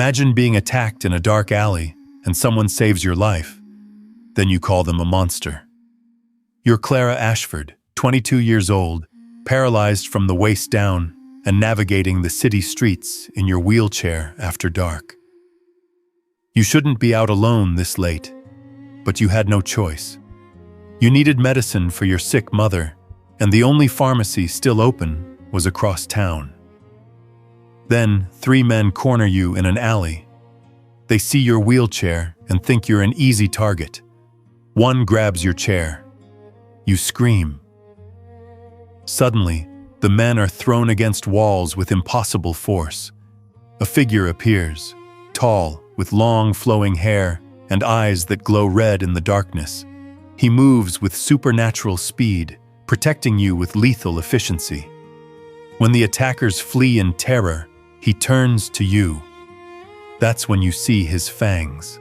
Imagine being attacked in a dark alley and someone saves your life. Then you call them a monster. You're Clara Ashford, 22 years old, paralyzed from the waist down and navigating the city streets in your wheelchair after dark. You shouldn't be out alone this late, but you had no choice. You needed medicine for your sick mother, and the only pharmacy still open was across town. Then 3 men corner you in an alley. They see your wheelchair and think you're an easy target. One grabs your chair. You scream. Suddenly, the men are thrown against walls with impossible force. A figure appears, tall, with long flowing hair and eyes that glow red in the darkness. He moves with supernatural speed, protecting you with lethal efficiency. When the attackers flee in terror, he turns to you. That's when you see his fangs.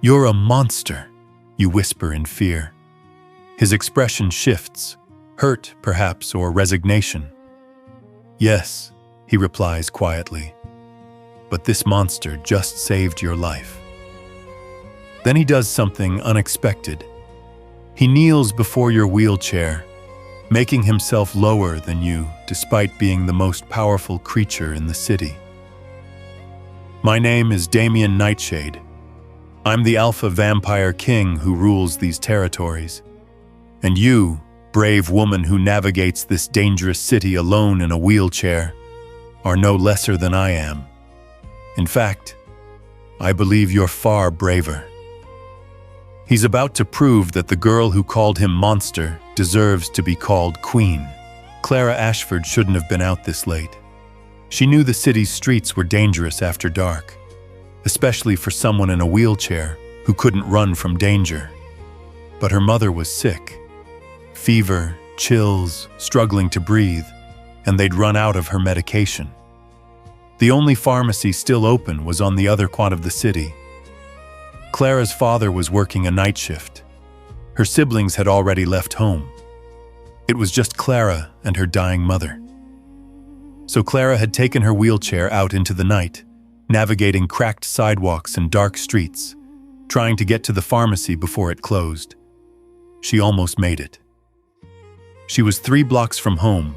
"You're a monster," you whisper in fear. His expression shifts, hurt perhaps, or resignation. "Yes," he replies quietly, "but this monster just saved your life." Then he does something unexpected. He kneels before your wheelchair, making himself lower than you despite being the most powerful creature in the city. "My name is Damien Nightshade. I'm the Alpha Vampire King who rules these territories. And you, brave woman who navigates this dangerous city alone in a wheelchair, are no lesser than I am. In fact, I believe you're far braver." He's about to prove that the girl who called him monster deserves to be called queen. Clara Ashford shouldn't have been out this late. She knew the city's streets were dangerous after dark, especially for someone in a wheelchair who couldn't run from danger. But her mother was sick. Fever, chills, struggling to breathe, and they'd run out of her medication. The only pharmacy still open was on the other quad of the city. Clara's father was working a night shift. Her siblings had already left home. It was just Clara and her dying mother. So Clara had taken her wheelchair out into the night, navigating cracked sidewalks and dark streets, trying to get to the pharmacy before it closed. She almost made it. She was 3 blocks from home,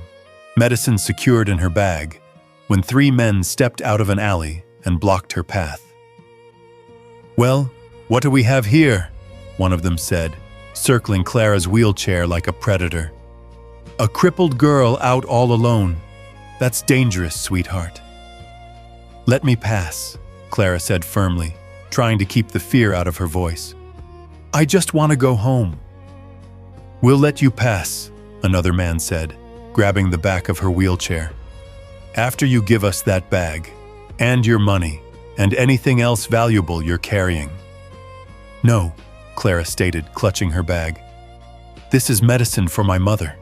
medicine secured in her bag, when 3 men stepped out of an alley and blocked her path. "Well, what do we have here?" one of them said, circling Clara's wheelchair like a predator. "A crippled girl out all alone. That's dangerous, sweetheart." "Let me pass," Clara said firmly, trying to keep the fear out of her voice. "I just want to go home." "We'll let you pass," another man said, grabbing the back of her wheelchair. "After you give us that bag, and your money, and anything else valuable you're carrying." "No," Clara stated, clutching her bag. "This is medicine for my mother.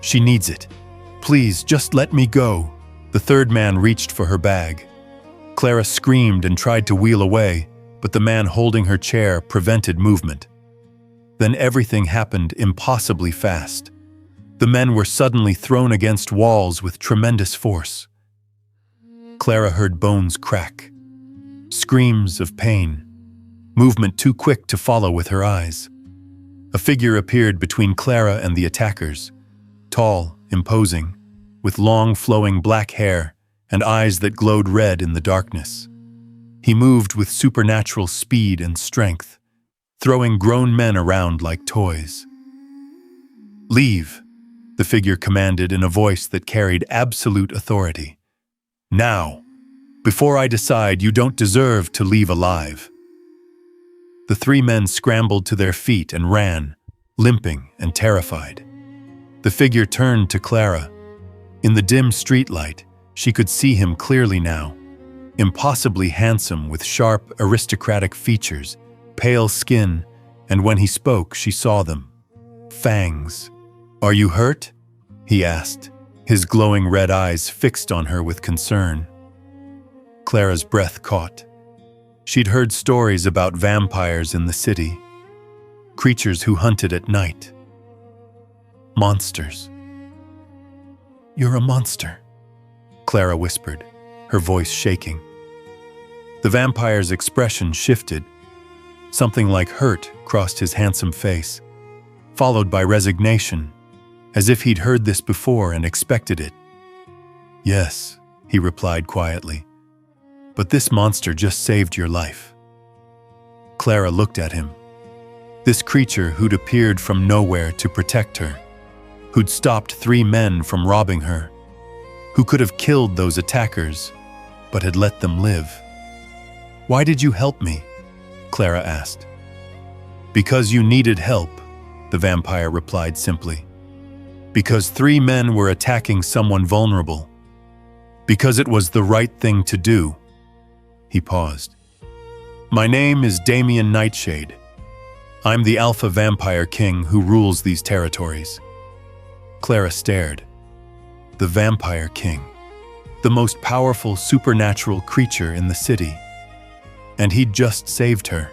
She needs it. Please, just let me go." The third man reached for her bag. Clara screamed and tried to wheel away, but the man holding her chair prevented movement. Then everything happened impossibly fast. The men were suddenly thrown against walls with tremendous force. Clara heard bones crack, screams of pain, movement too quick to follow with her eyes. A figure appeared between Clara and the attackers, tall, imposing, with long flowing black hair and eyes that glowed red in the darkness. He moved with supernatural speed and strength, throwing grown men around like toys. "Leave," the figure commanded in a voice that carried absolute authority. "Now, before I decide you don't deserve to leave alive." The 3 men scrambled to their feet and ran, limping and terrified. The figure turned to Clara. In the dim streetlight, she could see him clearly now, impossibly handsome with sharp, aristocratic features, pale skin, and when he spoke, she saw them. Fangs. "Are you hurt?" he asked, his glowing red eyes fixed on her with concern. Clara's breath caught. She'd heard stories about vampires in the city, creatures who hunted at night. Monsters. "You're a monster," Clara whispered, her voice shaking. The vampire's expression shifted. Something like hurt crossed his handsome face, followed by resignation, as if he'd heard this before and expected it. "Yes," he replied quietly, "but this monster just saved your life." Clara looked at him. This creature who'd appeared from nowhere to protect her, who'd stopped 3 men from robbing her, who could have killed those attackers, but had let them live. "Why did you help me?" Clara asked. "Because you needed help," the vampire replied simply. "Because 3 men were attacking someone vulnerable. Because it was the right thing to do." He paused. "My name is Damien Nightshade. I'm the Alpha Vampire King who rules these territories." Clara stared. The Vampire King, the most powerful supernatural creature in the city. And he'd just saved her.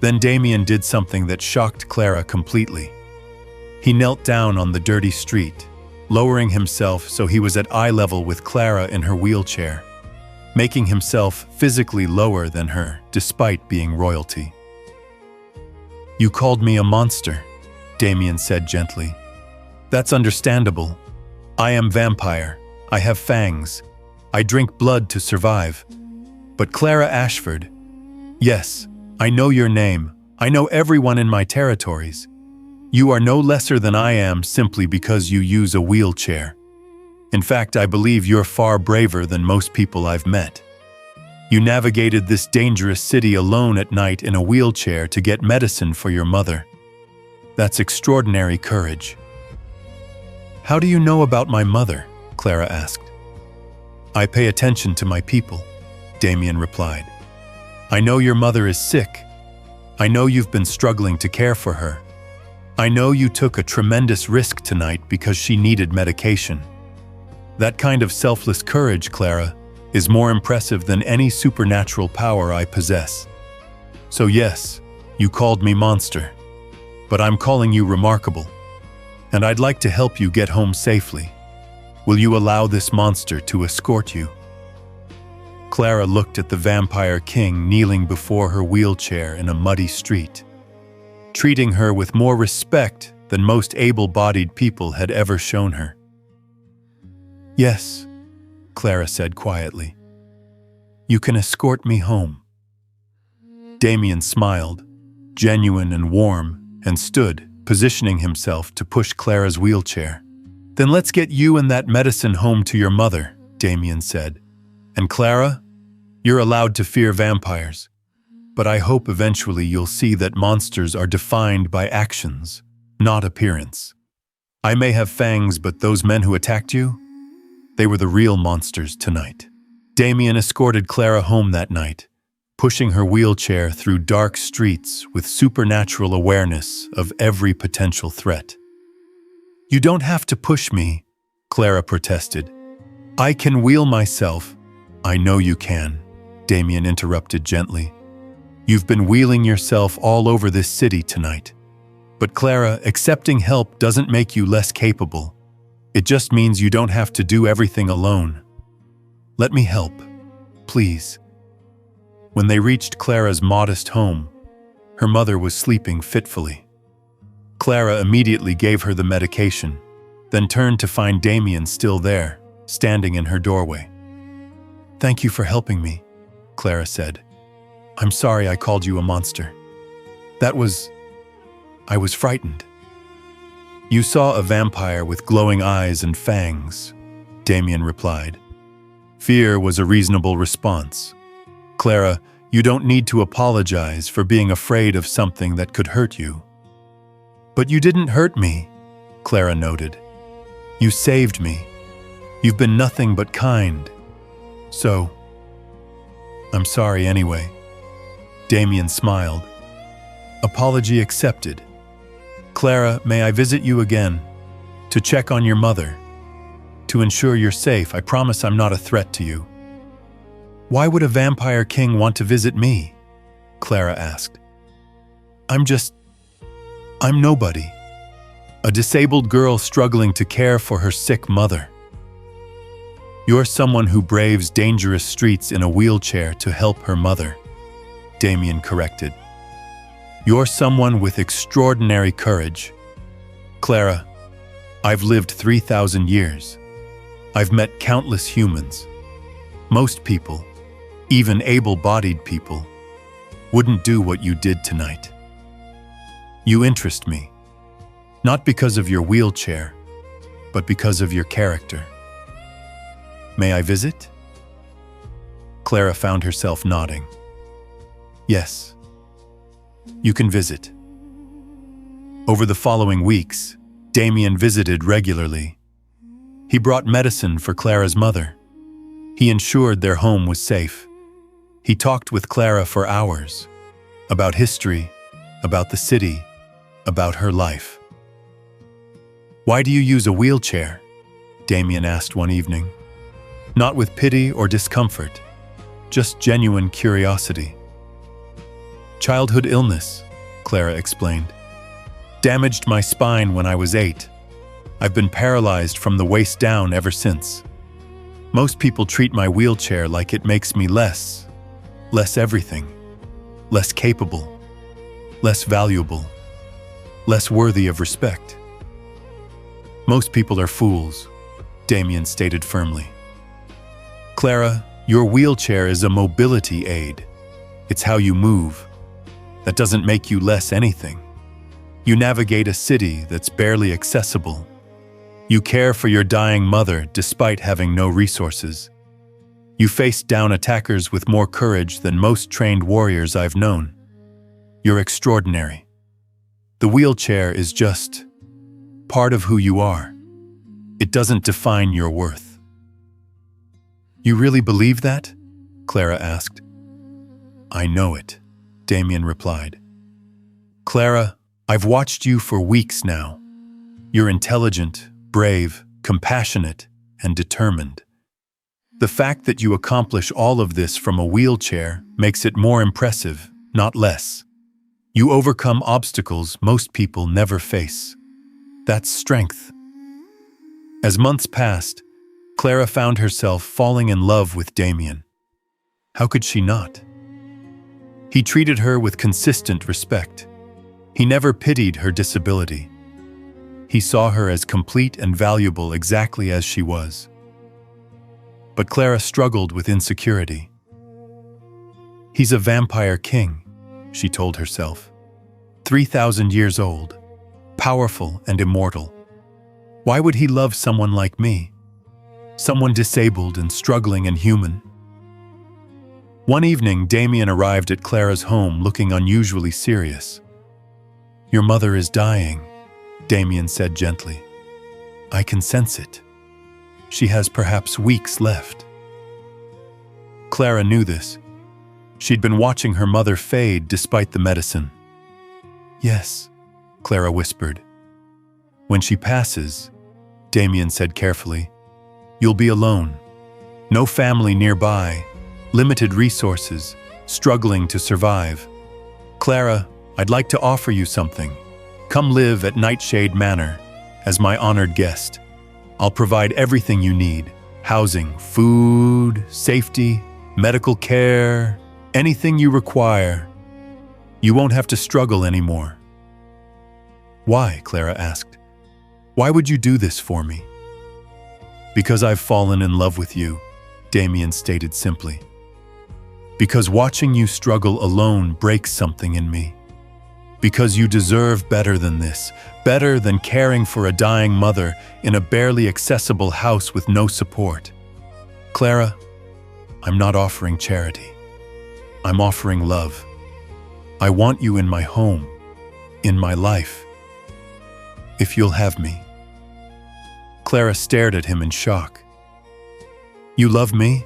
Then Damien did something that shocked Clara completely. He knelt down on the dirty street, lowering himself so he was at eye level with Clara in her wheelchair, making himself physically lower than her despite being royalty. "You called me a monster," Damien said gently. "That's understandable. I am vampire. I have fangs. I drink blood to survive. But Clara Ashford, yes, I know your name. I know everyone in my territories. You are no lesser than I am simply because you use a wheelchair. In fact, I believe you're far braver than most people I've met. You navigated this dangerous city alone at night in a wheelchair to get medicine for your mother. That's extraordinary courage." "How do you know about my mother?" Clara asked. "I pay attention to my people," Damien replied. "I know your mother is sick. I know you've been struggling to care for her. I know you took a tremendous risk tonight because she needed medication. That kind of selfless courage, Clara, is more impressive than any supernatural power I possess. So yes, you called me monster, but I'm calling you remarkable. And I'd like to help you get home safely. Will you allow this monster to escort you?" Clara looked at the Vampire King kneeling before her wheelchair in a muddy street, treating her with more respect than most able-bodied people had ever shown her. "Yes," Clara said quietly. "You can escort me home." Damien smiled, genuine and warm, and stood, positioning himself to push Clara's wheelchair. "Then let's get you and that medicine home to your mother," Damien said. "And Clara, you're allowed to fear vampires. But I hope eventually you'll see that monsters are defined by actions, not appearance. I may have fangs, but those men who attacked you, they were the real monsters tonight." Damien escorted Clara home that night, pushing her wheelchair through dark streets with supernatural awareness of every potential threat. "You don't have to push me," Clara protested. "I can wheel myself." "I know you can," Damien interrupted gently. "You've been wheeling yourself all over this city tonight. But Clara, accepting help doesn't make you less capable. It just means you don't have to do everything alone. Let me help, please." When they reached Clara's modest home, her mother was sleeping fitfully. Clara immediately gave her the medication, then turned to find Damien still there, standing in her doorway. "Thank you for helping me," Clara said. "I'm sorry I called you a monster. I was frightened." "You saw a vampire with glowing eyes and fangs," Damien replied. Fear was a reasonable response. "Clara, you don't need to apologize for being afraid of something that could hurt you." "But you didn't hurt me," Clara noted. "You saved me. You've been nothing but kind. So, I'm sorry anyway." Damien smiled. "Apology accepted. Clara, may I visit you again? To check on your mother. To ensure you're safe. I promise I'm not a threat to you." "Why would a vampire king want to visit me?" Clara asked. I'm nobody. A disabled girl struggling to care for her sick mother." You're someone who braves dangerous streets in a wheelchair to help her mother, Damien corrected. You're someone with extraordinary courage. Clara, I've lived 3,000 years. I've met countless humans. Most people, even able-bodied people, wouldn't do what you did tonight. You interest me, not because of your wheelchair, but because of your character. May I visit? Clara found herself nodding. Yes, you can visit. Over the following weeks, Damien visited regularly. He brought medicine for Clara's mother. He ensured their home was safe. He talked with Clara for hours, about history, about the city, about her life. Why do you use a wheelchair? Damien asked one evening. Not with pity or discomfort, just genuine curiosity. Childhood illness, Clara explained. Damaged my spine when I was 8. I've been paralyzed from the waist down ever since. Most people treat my wheelchair like it makes me less everything, less capable, less valuable, less worthy of respect. Most people are fools, Damien stated firmly. Clara, your wheelchair is a mobility aid. It's how you move. That doesn't make you less anything. You navigate a city that's barely accessible. You care for your dying mother despite having no resources. You faced down attackers with more courage than most trained warriors I've known. You're extraordinary. The wheelchair is just part of who you are. It doesn't define your worth. You really believe that? Clara asked. I know it, Damien replied. Clara, I've watched you for weeks now. You're intelligent, brave, compassionate, and determined. The fact that you accomplish all of this from a wheelchair makes it more impressive, not less. You overcome obstacles most people never face. That's strength. As months passed, Clara found herself falling in love with Damien. How could she not? He treated her with consistent respect. He never pitied her disability. He saw her as complete and valuable exactly as she was. But Clara struggled with insecurity. He's a vampire king, she told herself. 3,000 years old, powerful and immortal. Why would he love someone like me? Someone disabled and struggling and human. One evening, Damien arrived at Clara's home looking unusually serious. Your mother is dying, Damien said gently. I can sense it. She has perhaps weeks left. Clara knew this. She'd been watching her mother fade despite the medicine. Yes, Clara whispered. When she passes, Damien said carefully, you'll be alone. No family nearby, limited resources, struggling to survive. Clara, I'd like to offer you something. Come live at Nightshade Manor as my honored guest. I'll provide everything you need: housing, food, safety, medical care, anything you require. You won't have to struggle anymore. Why? Clara asked. Why would you do this for me? Because I've fallen in love with you, Damien stated simply. Because watching you struggle alone breaks something in me. Because you deserve better than this, better than caring for a dying mother in a barely accessible house with no support. Clara, I'm not offering charity. I'm offering love. I want you in my home, in my life. If you'll have me. Clara stared at him in shock. You love me?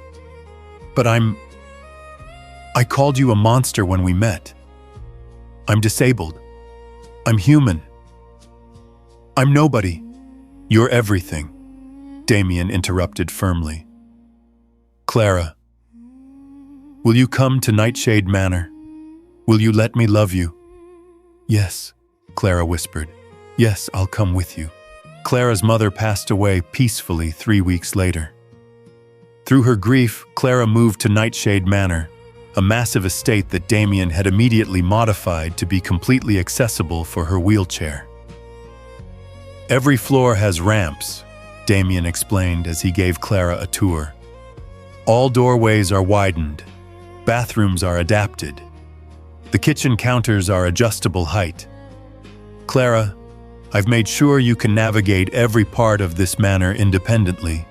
But I called you a monster when we met. I'm disabled. I'm human. I'm nobody. You're everything, Damien interrupted firmly. Clara, will you come to Nightshade Manor? Will you let me love you? Yes, Clara whispered. Yes, I'll come with you. Clara's mother passed away peacefully 3 weeks later. Through her grief, Clara moved to Nightshade Manor, a massive estate that Damien had immediately modified to be completely accessible for her wheelchair. Every floor has ramps, Damien explained as he gave Clara a tour. All doorways are widened. Bathrooms are adapted. The kitchen counters are adjustable height. Clara, I've made sure you can navigate every part of this manor independently.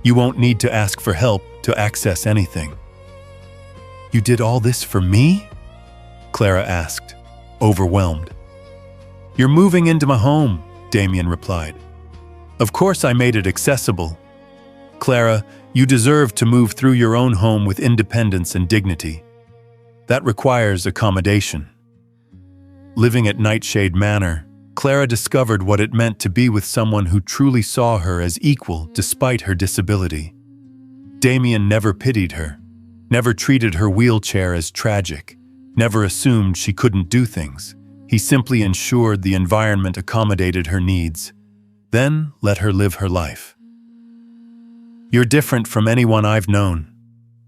You won't need to ask for help to access anything. You did all this for me? Clara asked, overwhelmed. You're moving into my home, Damien replied. Of course I made it accessible. Clara, you deserve to move through your own home with independence and dignity. That requires accommodation. Living at Nightshade Manor, Clara discovered what it meant to be with someone who truly saw her as equal despite her disability. Damien never pitied her, never treated her wheelchair as tragic, never assumed she couldn't do things. He simply ensured the environment accommodated her needs, then let her live her life. You're different from anyone I've known,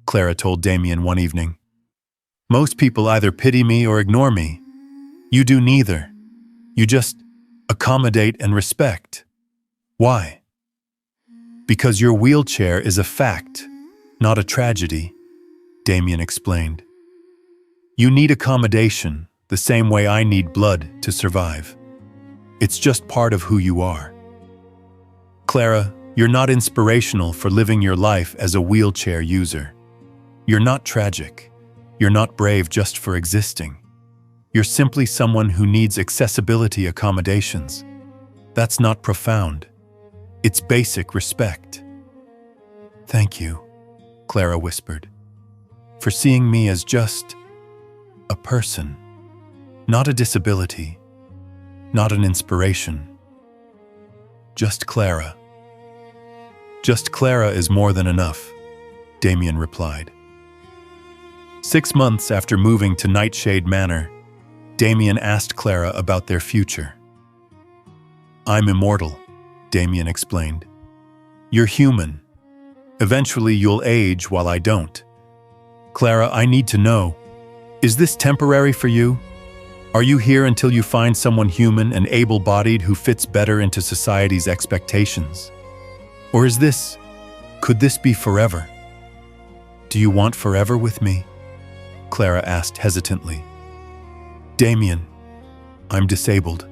Clara told Damien one evening. Most people either pity me or ignore me. You do neither. You just accommodate and respect. Why? Because your wheelchair is a fact, not a tragedy, Damien explained. You need accommodation the same way I need blood to survive. It's just part of who you are. Clara, you're not inspirational for living your life as a wheelchair user. You're not tragic. You're not brave just for existing. You're simply someone who needs accessibility accommodations. That's not profound. It's basic respect. Thank you, Clara whispered, for seeing me as just a person, not a disability, not an inspiration. Just Clara. Just Clara is more than enough, Damien replied. 6 months after moving to Nightshade Manor, Damien asked Clara about their future. I'm immortal, Damien explained. You're human. Eventually you'll age while I don't. Clara, I need to know, is this temporary for you? Are you here until you find someone human and able-bodied who fits better into society's expectations? Or could this be forever? Do you want forever with me? Clara asked hesitantly. Damien, I'm disabled.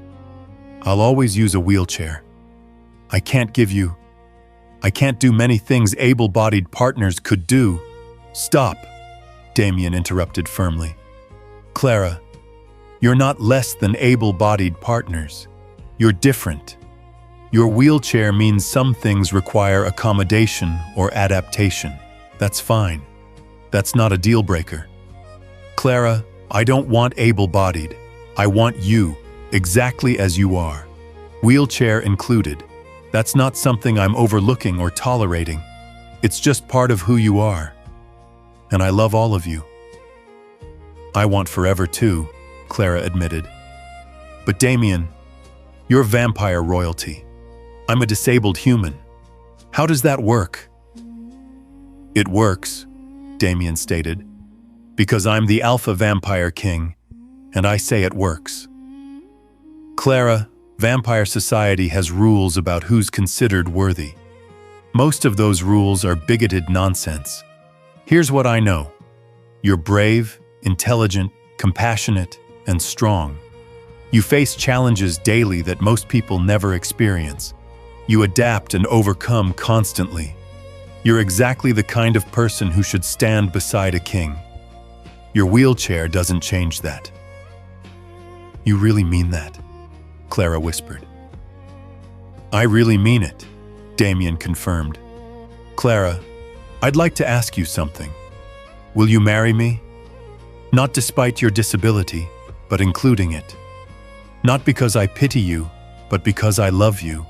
I'll always use a wheelchair. I can't do many things able-bodied partners could do. Stop, Damien interrupted firmly. Clara, you're not less than able-bodied partners. You're different. Your wheelchair means some things require accommodation or adaptation. That's fine. That's not a deal breaker. Clara, I don't want able-bodied. I want you, exactly as you are. Wheelchair included. That's not something I'm overlooking or tolerating. It's just part of who you are. And I love all of you. I want forever too, Clara admitted. But Damien, you're vampire royalty. I'm a disabled human. How does that work? It works, Damien stated, because I'm the Alpha Vampire King, and I say it works. Clara, vampire society has rules about who's considered worthy. Most of those rules are bigoted nonsense. Here's what I know. You're brave, intelligent, compassionate, and strong. You face challenges daily that most people never experience. You adapt and overcome constantly. You're exactly the kind of person who should stand beside a king. Your wheelchair doesn't change that. You really mean that? Clara whispered. I really mean it, Damien confirmed. Clara, I'd like to ask you something. Will you marry me? Not despite your disability, but including it. Not because I pity you, but because I love you.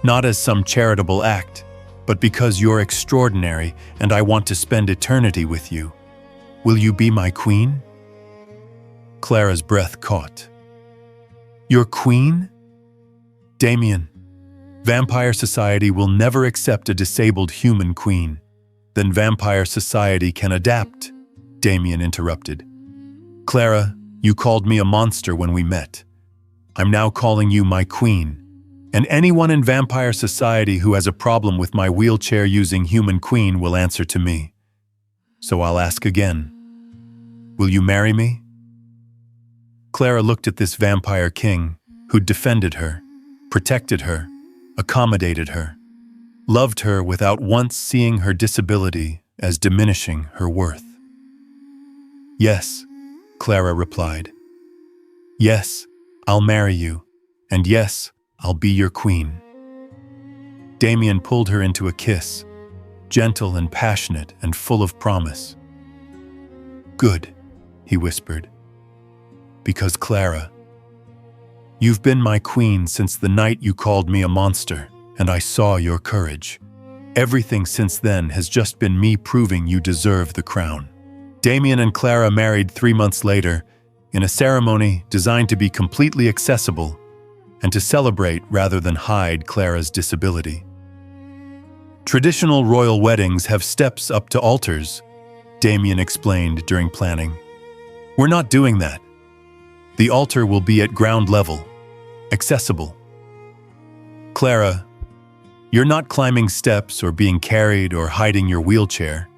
Not as some charitable act, but because you're extraordinary and I want to spend eternity with you. Will you be my queen? Clara's breath caught. Your queen? Damien, vampire society will never accept a disabled human queen. Then vampire society can adapt, Damien interrupted. Clara, you called me a monster when we met. I'm now calling you my queen. And anyone in vampire society who has a problem with my wheelchair-using human queen will answer to me. So I'll ask again. Will you marry me? Clara looked at this vampire king who'd defended her, protected her, accommodated her, loved her without once seeing her disability as diminishing her worth. Yes, Clara replied. Yes, I'll marry you, and yes, I'll be your queen. Damien pulled her into a kiss, gentle and passionate and full of promise. Good, he whispered. Because Clara, you've been my queen since the night you called me a monster, and I saw your courage. Everything since then has just been me proving you deserve the crown. Damien and Clara married 3 months later, in a ceremony designed to be completely accessible and to celebrate rather than hide Clara's disability. Traditional royal weddings have steps up to altars, Damien explained during planning. We're not doing that. The altar will be at ground level, accessible. Clara, you're not climbing steps or being carried or hiding your wheelchair.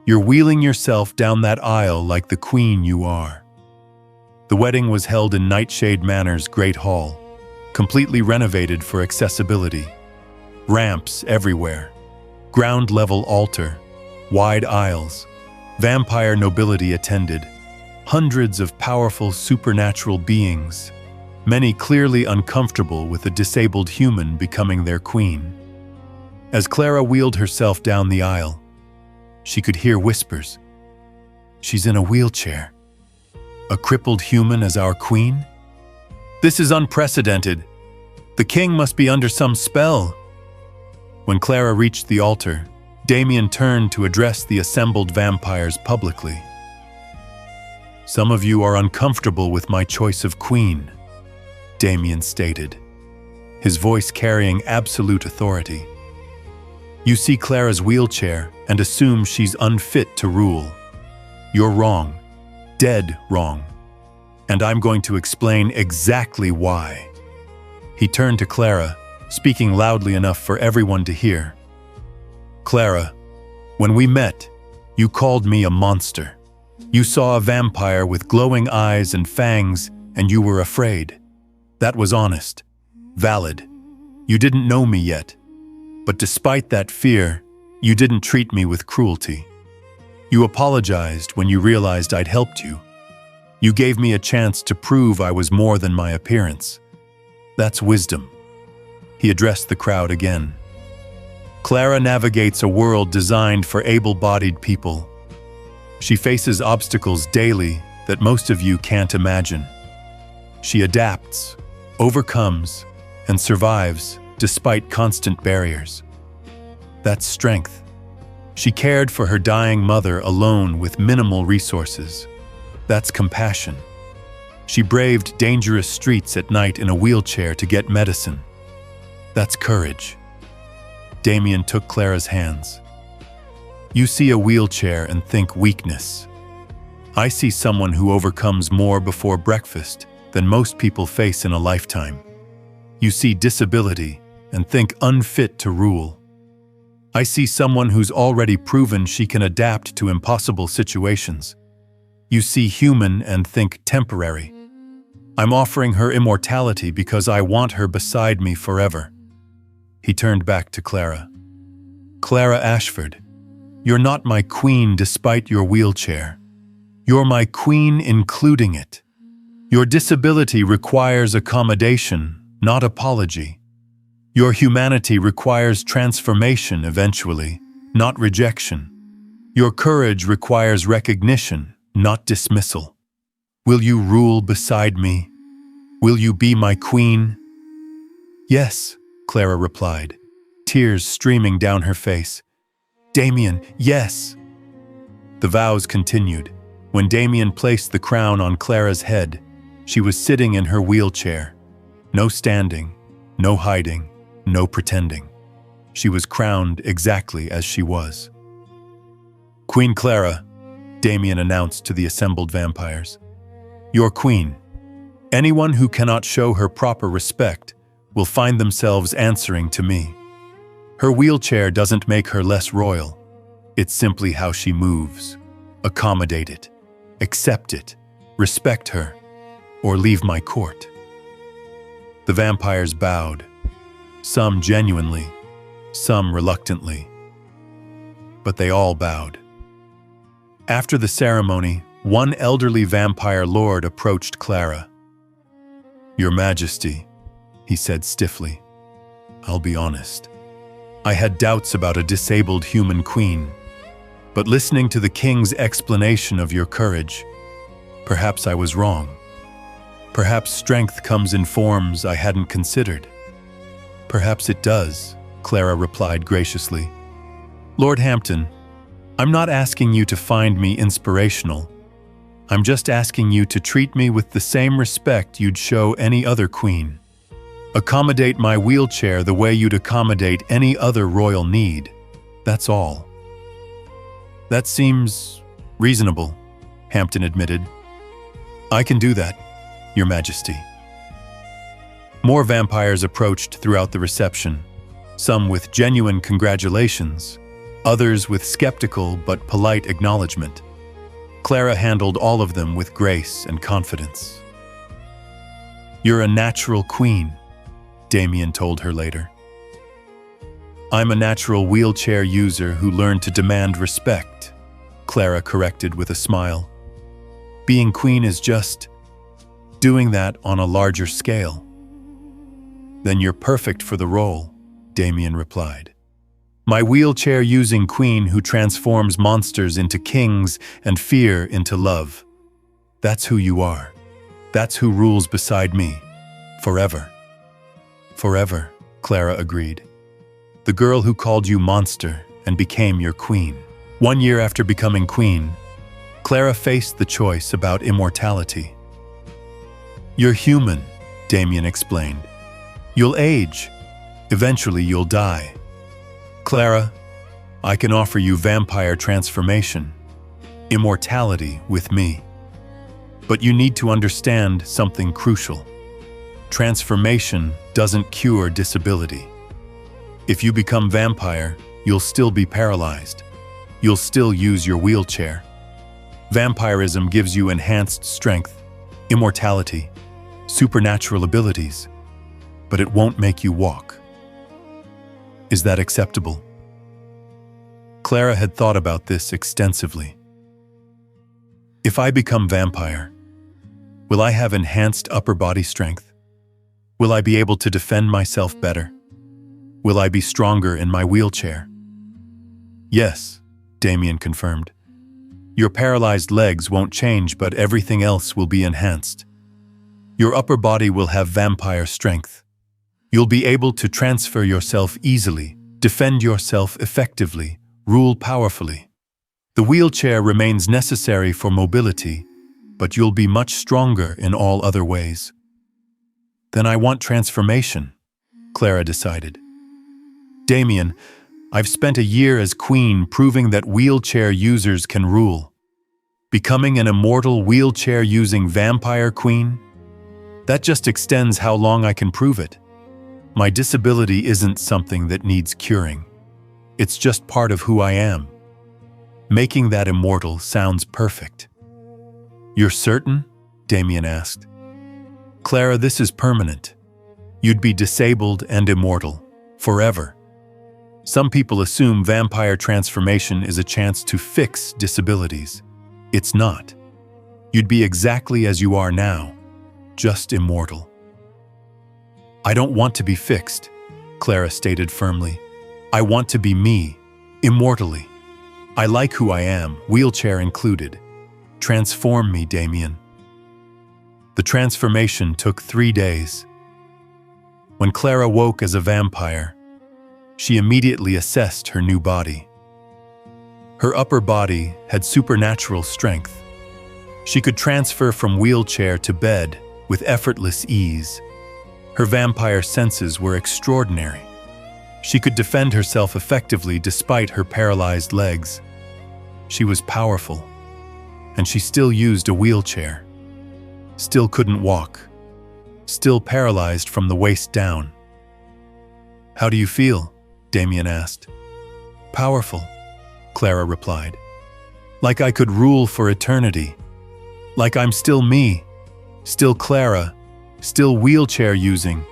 You're wheeling yourself down that aisle like the queen you are. The wedding was held in Nightshade Manor's Great Hall, completely renovated for accessibility. Ramps everywhere, ground-level altar, wide aisles, vampire nobility attended, hundreds of powerful supernatural beings, many clearly uncomfortable with a disabled human becoming their queen. As Clara wheeled herself down the aisle, she could hear whispers. She's in a wheelchair. A crippled human as our queen? This is unprecedented. The king must be under some spell. When Clara reached the altar, Damien turned to address the assembled vampires publicly. Some of you are uncomfortable with my choice of queen, Damien stated, his voice carrying absolute authority. You see Clara's wheelchair and assume she's unfit to rule. You're wrong, dead wrong, and I'm going to explain exactly why. He turned to Clara, speaking loudly enough for everyone to hear. Clara, when we met, you called me a monster. You saw a vampire with glowing eyes and fangs, and you were afraid. That was honest, valid. You didn't know me yet. But despite that fear, you didn't treat me with cruelty. You apologized when you realized I'd helped you. You gave me a chance to prove I was more than my appearance. That's wisdom. He addressed the crowd again. Clara navigates a world designed for able-bodied people. She faces obstacles daily that most of you can't imagine. She adapts, overcomes, and survives despite constant barriers. That's strength. She cared for her dying mother alone with minimal resources. That's compassion. She braved dangerous streets at night in a wheelchair to get medicine. That's courage. Damien took Clara's hands. You see a wheelchair and think weakness. I see someone who overcomes more before breakfast than most people face in a lifetime. You see disability and think unfit to rule. I see someone who's already proven she can adapt to impossible situations. You see human and think temporary. I'm offering her immortality because I want her beside me forever. He turned back to Clara. Clara Ashford, you're not my queen despite your wheelchair. You're my queen including it. Your disability requires accommodation, not apology. Your humanity requires transformation eventually, not rejection. Your courage requires recognition, not dismissal. Will you rule beside me? Will you be my queen? Yes, Clara replied, tears streaming down her face. Damien, yes. The vows continued. When Damien placed the crown on Clara's head, she was sitting in her wheelchair. No standing, no hiding, no pretending. She was crowned exactly as she was. Queen Clara, Damien announced to the assembled vampires. Your queen. Anyone who cannot show her proper respect will find themselves answering to me. Her wheelchair doesn't make her less royal. It's simply how she moves. Accommodate it. Accept it. Respect her. Or leave my court. The vampires bowed. Some genuinely, some reluctantly. But they all bowed. After the ceremony, one elderly vampire lord approached Clara. Your Majesty, he said stiffly. I'll be honest. I had doubts about a disabled human queen, but listening to the king's explanation of your courage, perhaps I was wrong. Perhaps strength comes in forms I hadn't considered. Perhaps it does, Clara replied graciously. Lord Hampton, I'm not asking you to find me inspirational. I'm just asking you to treat me with the same respect you'd show any other queen. Accommodate my wheelchair the way you'd accommodate any other royal need. That's all. That seems reasonable, Hampton admitted. I can do that, Your Majesty. More vampires approached throughout the reception, some with genuine congratulations, others with skeptical but polite acknowledgement. Clara handled all of them with grace and confidence. You're a natural queen, Damien told her later. I'm a natural wheelchair user who learned to demand respect, Clara corrected with a smile. Being queen is just doing that on a larger scale. Then you're perfect for the role, Damien replied. My wheelchair-using queen who transforms monsters into kings and fear into love. That's who you are. That's who rules beside me. Forever. Forever, Clara agreed. The girl who called you monster and became your queen. 1 year after becoming queen, Clara faced the choice about immortality. You're human, Damien explained. You'll age. Eventually you'll die. Clara, I can offer you vampire transformation, immortality with me. But you need to understand something crucial. Transformation doesn't cure disability. If you become vampire, you'll still be paralyzed. You'll still use your wheelchair. Vampirism gives you enhanced strength, immortality, supernatural abilities, but it won't make you walk. Is that acceptable? Clara had thought about this extensively. If I become vampire, will I have enhanced upper body strength? Will I be able to defend myself better? Will I be stronger in my wheelchair? Yes, Damien confirmed. Your paralyzed legs won't change, but everything else will be enhanced. Your upper body will have vampire strength. You'll be able to transfer yourself easily, defend yourself effectively, rule powerfully. The wheelchair remains necessary for mobility, but you'll be much stronger in all other ways. Then I want transformation, Clara decided. Damien, I've spent a year as queen proving that wheelchair users can rule. Becoming an immortal wheelchair-using vampire queen? That just extends how long I can prove it. My disability isn't something that needs curing. It's just part of who I am. Making that immortal sounds perfect. You're certain? Damien asked. Clara, this is permanent. You'd be disabled and immortal, forever. Some people assume vampire transformation is a chance to fix disabilities. It's not. You'd be exactly as you are now, just immortal. I don't want to be fixed, Clara stated firmly. I want to be me, immortally. I like who I am, wheelchair included. Transform me, Damien. The transformation took 3 days. When Clara woke as a vampire, she immediately assessed her new body. Her upper body had supernatural strength. She could transfer from wheelchair to bed with effortless ease. Her vampire senses were extraordinary. She could defend herself effectively despite her paralyzed legs. She was powerful, and she still used a wheelchair. Still couldn't walk. Still paralyzed from the waist down. "How do you feel?" Damien asked. "Powerful," Clara replied. "Like I could rule for eternity. Like I'm still me, still Clara, still wheelchair using,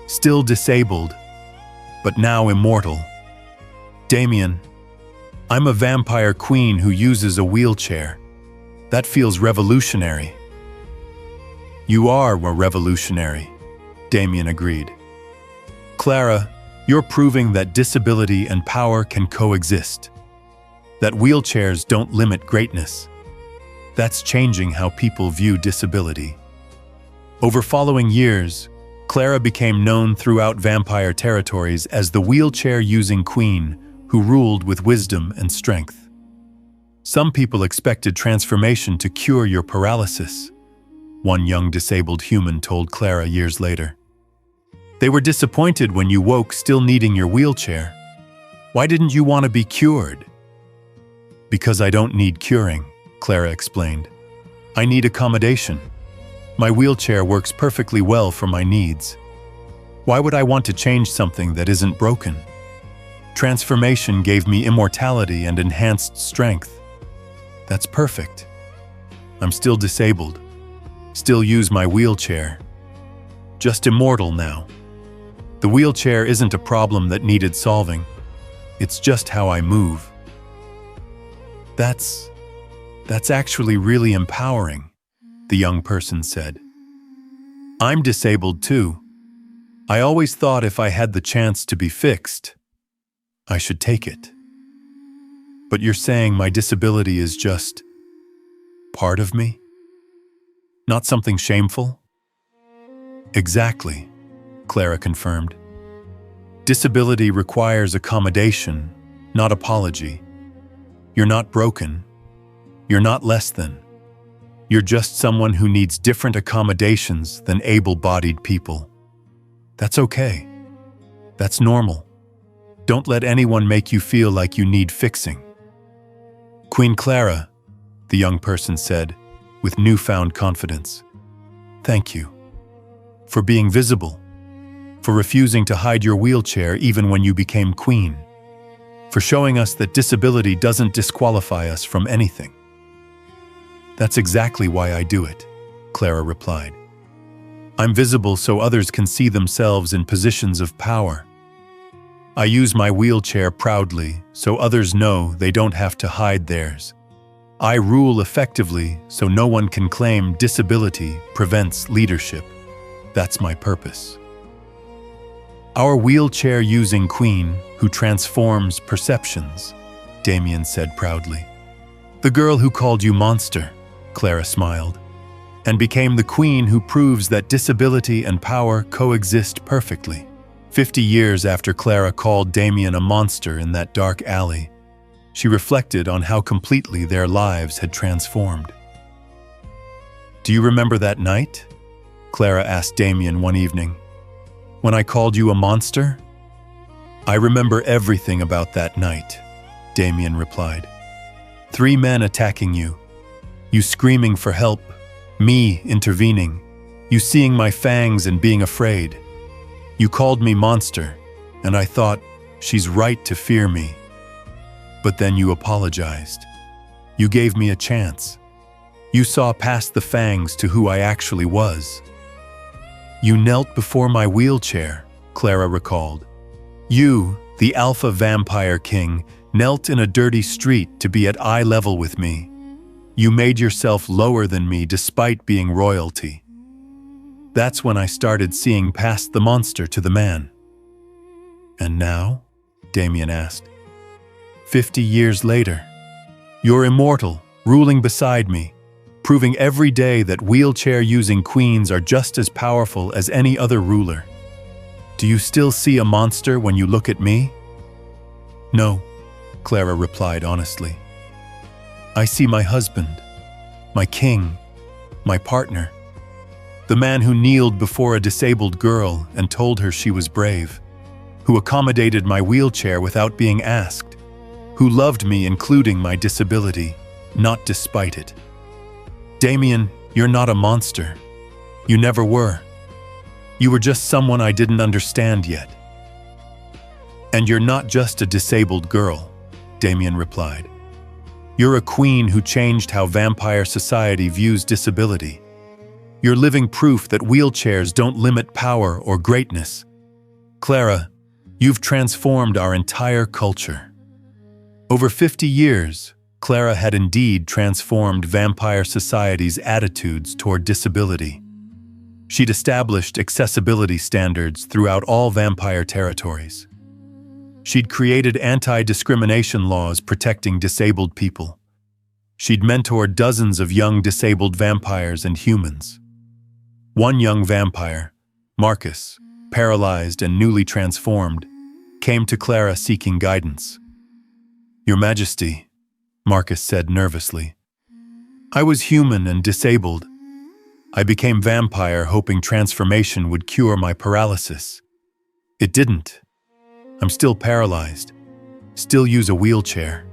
still disabled, but now immortal. Damien, I'm a vampire queen who uses a wheelchair. That feels revolutionary." "You are a revolutionary," Damien agreed. "Clara, you're proving that disability and power can coexist. That wheelchairs don't limit greatness. That's changing how people view disability." Over following years, Clara became known throughout vampire territories as the wheelchair-using queen who ruled with wisdom and strength. Some people expected transformation to cure your paralysis, one young disabled human told Clara years later. "They were disappointed when you woke still needing your wheelchair. Why didn't you want to be cured?" "Because I don't need curing," Clara explained. "I need accommodation. My wheelchair works perfectly well for my needs. Why would I want to change something that isn't broken? Transformation gave me immortality and enhanced strength. That's perfect. I'm still disabled. Still use my wheelchair. Just immortal now. The wheelchair isn't a problem that needed solving. It's just how I move." That's actually really empowering," the young person said. "I'm disabled too. I always thought if I had the chance to be fixed, I should take it. But you're saying my disability is just part of me? Not something shameful?" "Exactly," Clara confirmed. "Disability requires accommodation, not apology. You're not broken. You're not less than. You're just someone who needs different accommodations than able-bodied people. That's okay. That's normal. Don't let anyone make you feel like you need fixing." "Queen Clara," the young person said, with newfound confidence. "Thank you. For being visible. For refusing to hide your wheelchair even when you became queen. For showing us that disability doesn't disqualify us from anything." "That's exactly why I do it," Clara replied. "I'm visible so others can see themselves in positions of power. I use my wheelchair proudly so others know they don't have to hide theirs. I rule effectively so no one can claim disability prevents leadership. That's my purpose." "Our wheelchair-using queen who transforms perceptions," Damien said proudly. "The girl who called you monster," Clara smiled, "and became the queen who proves that disability and power coexist perfectly." 50 years after Clara called Damien a monster in that dark alley, she reflected on how completely their lives had transformed. "Do you remember that night?" Clara asked Damien one evening. "When I called you a monster?" "I remember everything about that night," Damien replied. 3 men attacking you. You screaming for help, me intervening, you seeing my fangs and being afraid. You called me monster, and I thought, she's right to fear me. But then you apologized. You gave me a chance. You saw past the fangs to who I actually was. You knelt before my wheelchair," Clara recalled. "You, the alpha vampire king, knelt in a dirty street to be at eye level with me. You made yourself lower than me despite being royalty. That's when I started seeing past the monster to the man." "And now?" Damien asked. 50 years later, you're immortal, ruling beside me, proving every day that wheelchair-using queens are just as powerful as any other ruler. Do you still see a monster when you look at me?" "No," Clara replied honestly. "I see my husband, my king, my partner, the man who kneeled before a disabled girl and told her she was brave, who accommodated my wheelchair without being asked, who loved me including my disability, not despite it. Damien, you're not a monster. You never were. You were just someone I didn't understand yet. And you're not just a disabled girl, Damien replied. You're a queen who changed how vampire society views disability. You're living proof that wheelchairs don't limit power or greatness. Clara, you've transformed our entire culture. Over 50 years, Clara had indeed transformed vampire society's attitudes toward disability. She'd established accessibility standards throughout all vampire territories. She'd created anti-discrimination laws protecting disabled people. She'd mentored dozens of young disabled vampires and humans. One young vampire, Marcus, paralyzed and newly transformed, came to Clara seeking guidance. Your Majesty, Marcus said nervously. I was human and disabled. I became vampire hoping transformation would cure my paralysis. It didn't. I'm still paralyzed, still use a wheelchair.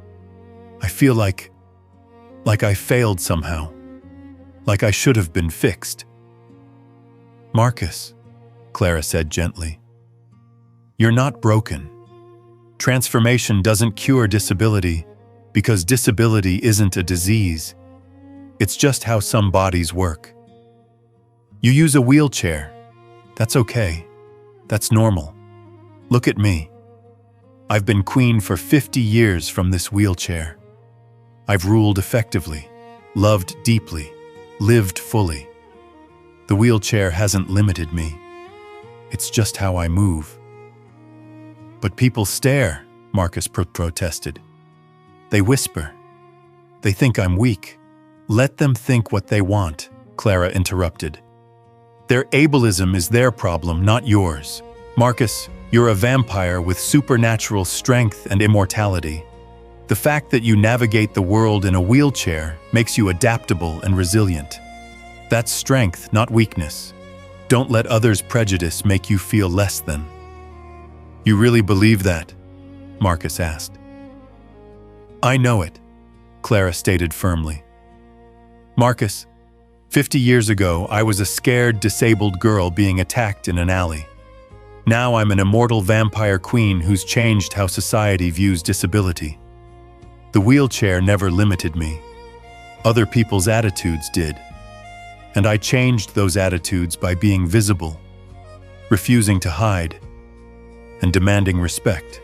I feel like I failed somehow, like I should have been fixed. Marcus, Clara said gently, you're not broken. Transformation doesn't cure disability because disability isn't a disease. It's just how some bodies work. You use a wheelchair. That's okay. That's normal. Look at me. I've been queen for 50 years from this wheelchair. I've ruled effectively, loved deeply, lived fully. The wheelchair hasn't limited me. It's just how I move. But people stare, Marcus protested. They whisper. They think I'm weak. Let them think what they want, Clara interrupted. Their ableism is their problem, not yours. Marcus, you're a vampire with supernatural strength and immortality. The fact that you navigate the world in a wheelchair makes you adaptable and resilient. That's strength, not weakness. Don't let others' prejudice make you feel less than. You really believe that? Marcus asked. I know it, Clara stated firmly. Marcus, 50 years ago, I was a scared, disabled girl being attacked in an alley. Now I'm an immortal vampire queen who's changed how society views disability. The wheelchair never limited me. Other people's attitudes did. And I changed those attitudes by being visible, refusing to hide, and demanding respect.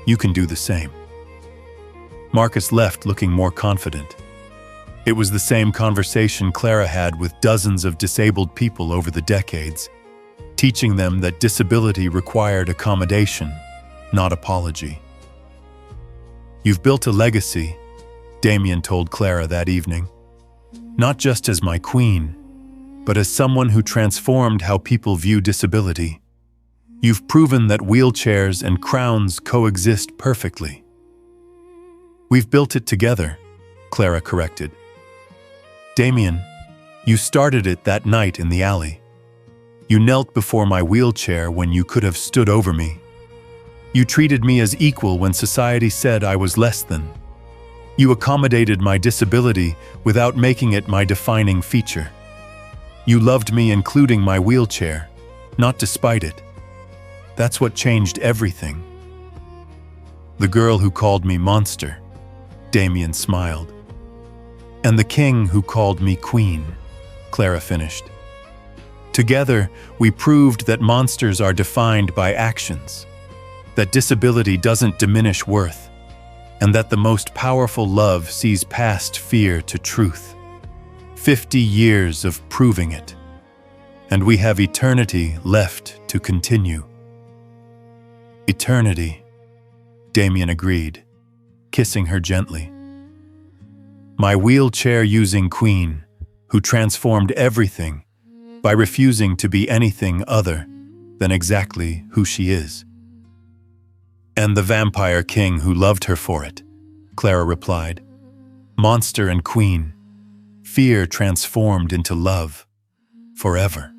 You can do the same. Marcus left looking more confident. It was the same conversation Clara had with dozens of disabled people over the decades, teaching them that disability required accommodation, not apology. You've built a legacy, Damien told Clara that evening. Not just as my queen, but as someone who transformed how people view disability. You've proven that wheelchairs and crowns coexist perfectly. We've built it together, Clara corrected. Damien, you started it that night in the alley. You knelt before my wheelchair when you could have stood over me. You treated me as equal when society said I was less than. You accommodated my disability without making it my defining feature. You loved me including my wheelchair, not despite it. That's what changed everything. The girl who called me monster, Damien smiled. And the king who called me queen, Clara finished. Together, we proved that monsters are defined by actions, that disability doesn't diminish worth, and that the most powerful love sees past fear to truth. 50 years of proving it, and we have eternity left to continue. Eternity, Damien agreed, kissing her gently. My wheelchair-using queen, who transformed everything by refusing to be anything other than exactly who she is. And the vampire king who loved her for it, Clara replied. Monster and queen, fear transformed into love, forever.